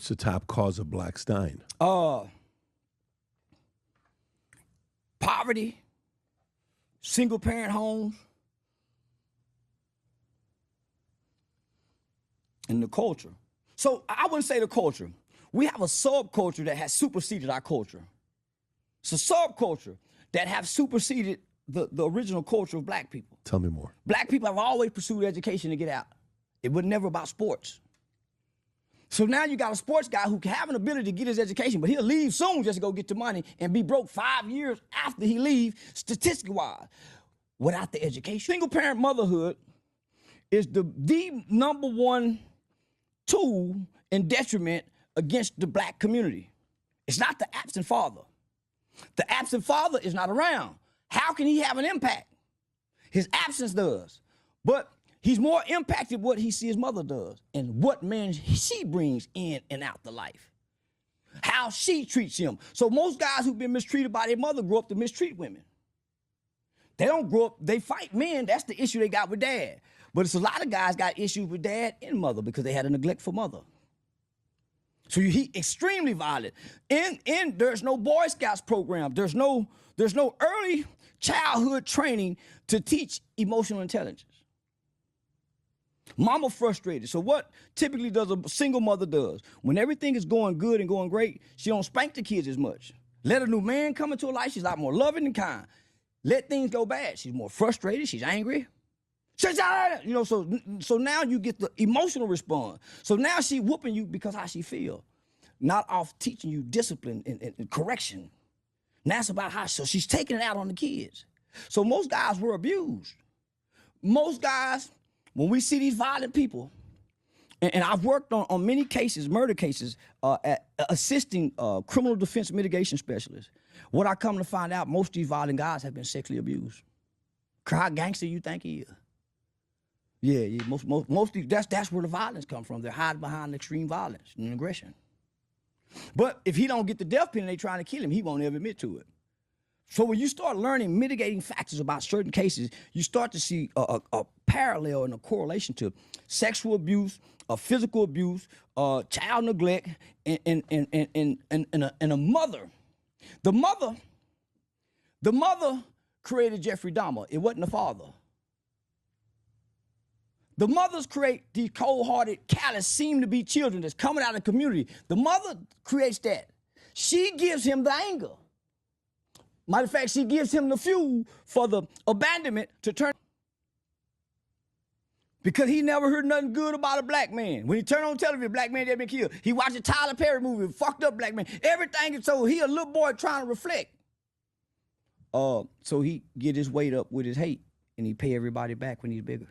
What's the top cause of black stain? Poverty, single parent homes, and the culture. So I wouldn't say the culture. We have a subculture that has superseded our culture. It's a subculture that have superseded the original culture of black people. Tell me more. Black people have always pursued education to get out. It was never about sports. So now you got a sports guy who can have an ability to get his education, but he'll leave soon just to go get the money and be broke 5 years after he leaves, statistically wise, without the education. Single parent motherhood is the number one tool and detriment against the black community. It's not the absent father. The absent father is not around. How can he have an impact? His absence does. But he's more impacted what he sees his mother does and what man she brings in and out the life. How she treats him. So most guys who've been mistreated by their mother grow up to mistreat women. They don't grow up, they fight men. That's the issue they got with dad. But it's a lot of guys got issues with dad and mother because they had a neglectful mother. So he extremely violent. And there's no Boy Scouts program. There's no early childhood training to teach emotional intelligence. Mama frustrated. So what typically does a single mother does? When everything is going good and going great, she don't spank the kids as much. Let a new man come into her life, she's a lot more loving and kind. Let things go bad, she's more frustrated, she's angry. You know, so now you get the emotional response. So now she whooping you because how she feel, not off teaching you discipline and correction. Now it's about how, so she's taking it out on the kids. So most guys were abused. Most guys, when we see these violent people, and I've worked on many cases, murder cases, at assisting criminal defense mitigation specialists. What I come to find out, most of these violent guys have been sexually abused. How gangster you think he is? Yeah, mostly that's where the violence comes from. They're hiding behind extreme violence and aggression. But if he don't get the death penalty, they trying to kill him, he won't ever admit to it. So when you start learning mitigating factors about certain cases, you start to see a parallel and a correlation to sexual abuse, physical abuse, child neglect, and a mother. The mother created Jeffrey Dahmer. It wasn't the father. The mothers create these cold-hearted, callous, seem-to-be children that's coming out of the community. The mother creates that. She gives him the anger. Matter of fact, she gives him the fuel for the abandonment to turn. Because he never heard nothing good about a black man. When he turned on television, black man that been killed. He watched a Tyler Perry movie, fucked up black man. Everything is so he a little boy trying to reflect. So he get his weight up with his hate, and he pay everybody back when he's bigger.